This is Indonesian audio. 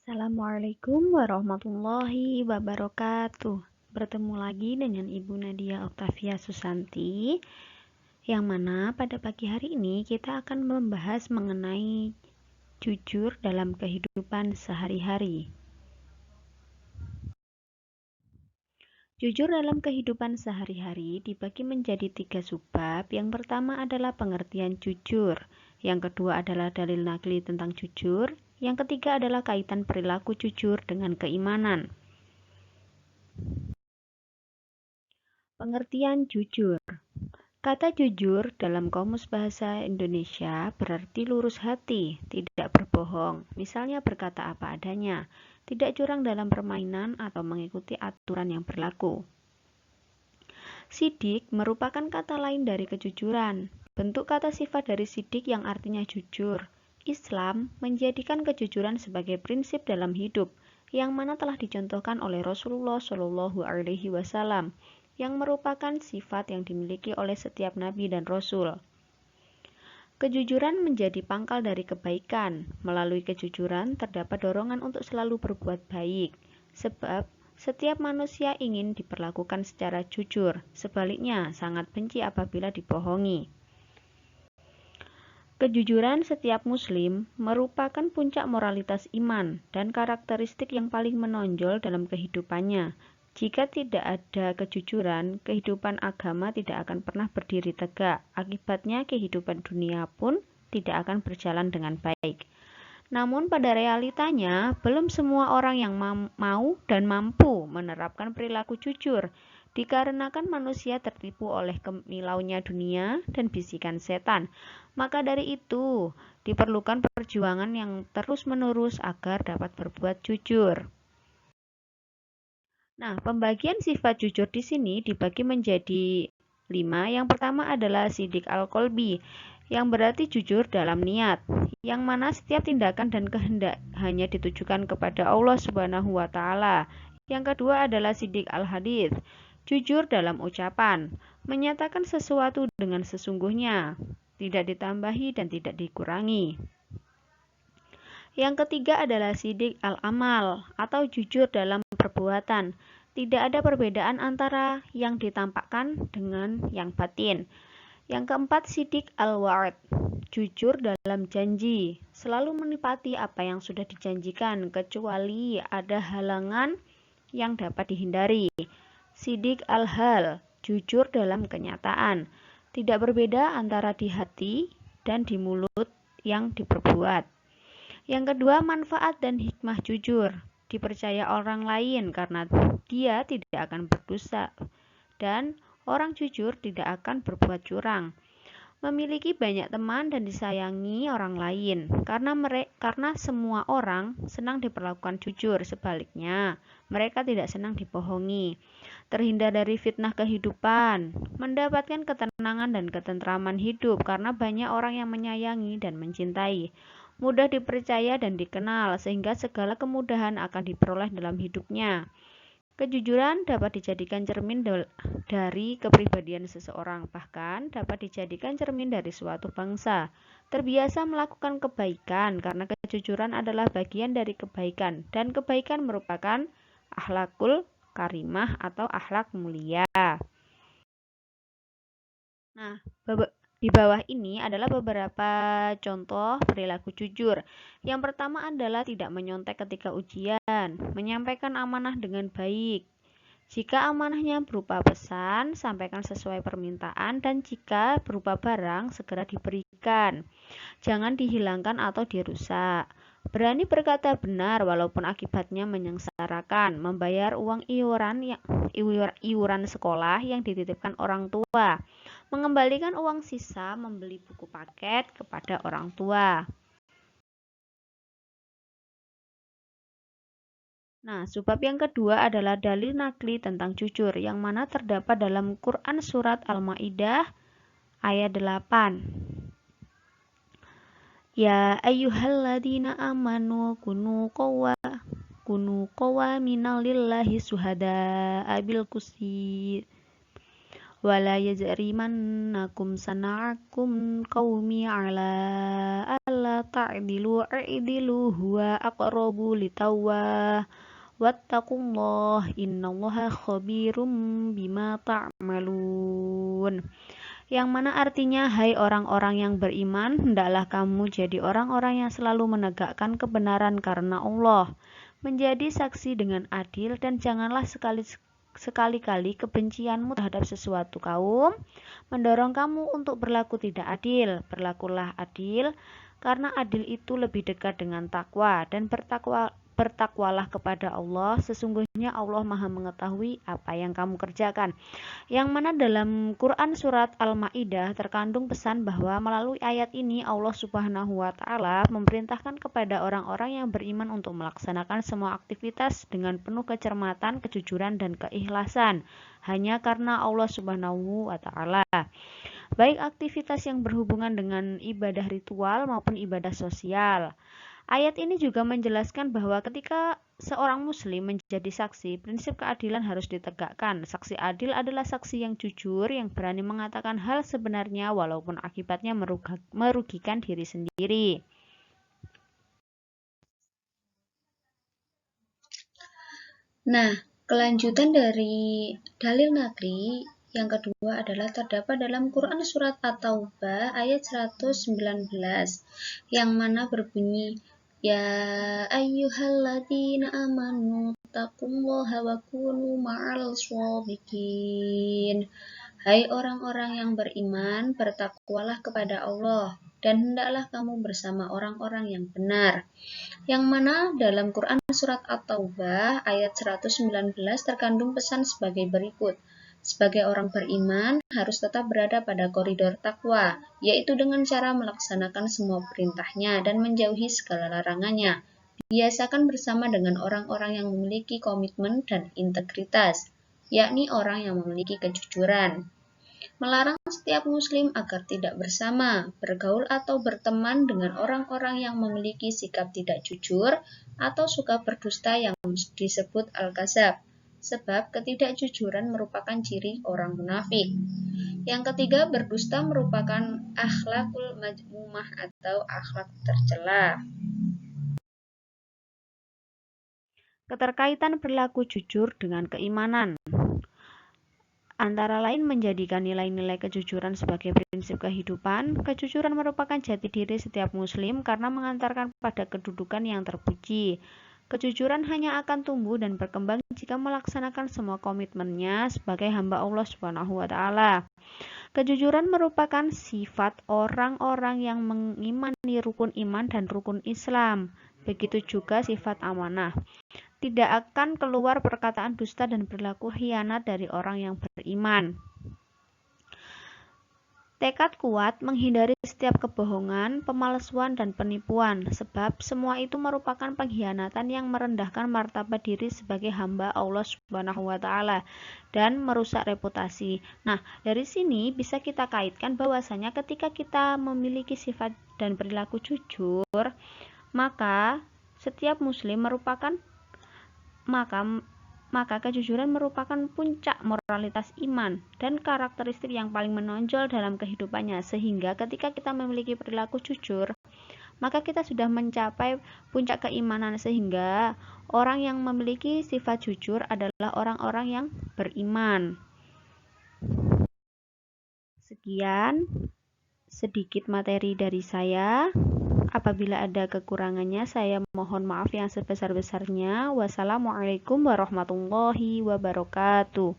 Assalamualaikum warahmatullahi wabarakatuh. Bertemu lagi dengan Ibu Nadia Oktavia Susanti, yang mana pada pagi hari ini kita akan membahas mengenai jujur dalam kehidupan sehari-hari. Jujur dalam kehidupan sehari-hari dibagi menjadi 3 subbab. Yang pertama adalah pengertian jujur, yang kedua adalah dalil nakli tentang jujur, yang ketiga adalah kaitan perilaku jujur dengan keimanan. Pengertian jujur. Kata jujur dalam Kamus Bahasa Indonesia berarti lurus hati, tidak berbohong, misalnya berkata apa adanya, tidak curang dalam permainan atau mengikuti aturan yang berlaku. Sidik merupakan kata lain dari kejujuran. Bentuk kata sifat dari sidik yang artinya jujur. Islam menjadikan kejujuran sebagai prinsip dalam hidup, yang mana telah dicontohkan oleh Rasulullah Shallallahu Alaihi Wasallam, yang merupakan sifat yang dimiliki oleh setiap nabi dan rasul. Kejujuran menjadi pangkal dari kebaikan. Melalui kejujuran terdapat dorongan untuk selalu berbuat baik, sebab setiap manusia ingin diperlakukan secara jujur. Sebaliknya, sangat benci apabila dibohongi. Kejujuran setiap muslim merupakan puncak moralitas iman dan karakteristik yang paling menonjol dalam kehidupannya. Jika tidak ada kejujuran, kehidupan agama tidak akan pernah berdiri tegak. Akibatnya, kehidupan dunia pun tidak akan berjalan dengan baik. Namun pada realitanya, belum semua orang yang mau dan mampu menerapkan perilaku jujur, dikarenakan manusia tertipu oleh kemilaunya dunia dan bisikan setan. Maka dari itu, diperlukan perjuangan yang terus-menerus agar dapat berbuat jujur. Nah, pembagian sifat jujur di sini dibagi menjadi 5. Yang pertama adalah sidik al-qalbi, yang berarti jujur dalam niat, yang mana setiap tindakan dan kehendak hanya ditujukan kepada Allah Subhanahu wa taala. Yang kedua adalah sidik al-hadits, jujur dalam ucapan, menyatakan sesuatu dengan sesungguhnya, tidak ditambahi dan tidak dikurangi. Yang ketiga adalah sidik al-amal, atau jujur dalam perbuatan. Tidak ada perbedaan antara yang ditampakkan dengan yang batin. Yang keempat, sidik al-wa'd, jujur dalam janji, selalu menepati apa yang sudah dijanjikan, kecuali ada halangan yang dapat dihindari. Sidik al-hal, jujur dalam kenyataan, tidak berbeda antara di hati dan di mulut yang diperbuat. Yang kedua, manfaat dan hikmah jujur, dipercaya orang lain karena dia tidak akan berdosa, dan orang jujur tidak akan berbuat curang. Memiliki banyak teman dan disayangi orang lain karena semua orang senang diperlakukan jujur. Sebaliknya, mereka tidak senang dibohongi. Terhindar dari fitnah kehidupan, mendapatkan ketenangan dan ketentraman hidup karena banyak orang yang menyayangi dan mencintai. Mudah dipercaya dan dikenal sehingga segala kemudahan akan diperoleh dalam hidupnya. Kejujuran dapat dijadikan cermin dari kepribadian seseorang, bahkan dapat dijadikan cermin dari suatu bangsa. Terbiasa melakukan kebaikan karena kejujuran adalah bagian dari kebaikan, dan kebaikan merupakan akhlakul karimah atau akhlak mulia. Nah, di bawah ini adalah beberapa contoh perilaku jujur. Yang pertama adalah tidak menyontek ketika ujian, menyampaikan amanah dengan baik. Jika amanahnya berupa pesan, sampaikan sesuai permintaan, dan jika berupa barang, segera diberikan. Jangan dihilangkan atau dirusak. Berani berkata benar walaupun akibatnya menyengsarakan, membayar uang iuran sekolah yang dititipkan orang tua, mengembalikan uang sisa membeli buku paket kepada orang tua. Nah, sebab yang kedua adalah dalil nakli tentang jujur, yang mana terdapat dalam Quran Surat Al-Ma'idah ayat 8. Ya ayyuhalladzina amanu kunu qawaminal lillahi syuhada'a bil qisti wala yajrimannakum sana'akum qaumi ala alla ta'dilu i'dilu huwa aqrabu litaqwa wattaqullah innallaha khabirum bima ta'malun. Yang mana artinya, hai orang-orang yang beriman, hendaklah kamu jadi orang-orang yang selalu menegakkan kebenaran karena Allah, menjadi saksi dengan adil, dan janganlah sekali-kali kebencianmu terhadap sesuatu kaum mendorong kamu untuk berlaku tidak adil. Berlakulah adil, karena adil itu lebih dekat dengan takwa, dan bertakwalah kepada Allah, sesungguhnya Allah Maha mengetahui apa yang kamu kerjakan. Yang mana dalam Quran surat Al-Maidah terkandung pesan bahwa melalui ayat ini Allah Subhanahu wa taala memerintahkan kepada orang-orang yang beriman untuk melaksanakan semua aktivitas dengan penuh kecermatan, kejujuran, dan keikhlasan hanya karena Allah Subhanahu wa taala. Baik aktivitas yang berhubungan dengan ibadah ritual maupun ibadah sosial. Ayat ini juga menjelaskan bahwa ketika seorang muslim menjadi saksi, prinsip keadilan harus ditegakkan. Saksi adil adalah saksi yang jujur, yang berani mengatakan hal sebenarnya walaupun akibatnya merugikan diri sendiri. Nah, kelanjutan dari dalil nakli yang kedua adalah terdapat dalam Quran surat At-Taubah ayat 119 yang mana berbunyi, ya ayyuhalladzina amanu taqullaha wa kunu ma'al shodiqin. Hai orang-orang yang beriman, bertakwalah kepada Allah dan hendaklah kamu bersama orang-orang yang benar. Yang mana dalam Quran surat At-Taubah ayat 119 terkandung pesan sebagai berikut. Sebagai orang beriman harus tetap berada pada koridor takwa, yaitu dengan cara melaksanakan semua perintahnya dan menjauhi segala larangannya. Biasakan bersama dengan orang-orang yang memiliki komitmen dan integritas, yakni orang yang memiliki kejujuran. Melarang setiap muslim agar tidak bersama, bergaul atau berteman dengan orang-orang yang memiliki sikap tidak jujur atau suka berdusta yang disebut al-kadzab, sebab ketidakjujuran merupakan ciri orang munafik. Yang ketiga, berdusta merupakan akhlakul mazmumah atau akhlak tercela. Keterkaitan perilaku jujur dengan keimanan antara lain menjadikan nilai-nilai kejujuran sebagai prinsip kehidupan. Kejujuran merupakan jati diri setiap muslim karena mengantarkan pada kedudukan yang terpuji. Kejujuran hanya akan tumbuh dan berkembang jika melaksanakan semua komitmennya sebagai hamba Allah Subhanahu wa taala. Kejujuran merupakan sifat orang-orang yang mengimani rukun iman dan rukun Islam. Begitu juga sifat amanah. Tidak akan keluar perkataan dusta dan perilaku khianat dari orang yang beriman. Tekad kuat menghindari setiap kebohongan, pemalsuan, dan penipuan, sebab semua itu merupakan pengkhianatan yang merendahkan martabat diri sebagai hamba Allah Subhanahu wa taala dan merusak reputasi. Nah, dari sini bisa kita kaitkan bahwasanya ketika kita memiliki sifat dan perilaku jujur, maka setiap muslim maka kejujuran merupakan puncak moralitas iman dan karakteristik yang paling menonjol dalam kehidupannya, sehingga ketika kita memiliki perilaku jujur, maka kita sudah mencapai puncak keimanan, sehingga orang yang memiliki sifat jujur adalah orang-orang yang beriman. Sekian sedikit materi dari saya. Apabila ada kekurangannya, saya mohon maaf yang sebesar-besarnya. Wassalamualaikum warahmatullahi wabarakatuh.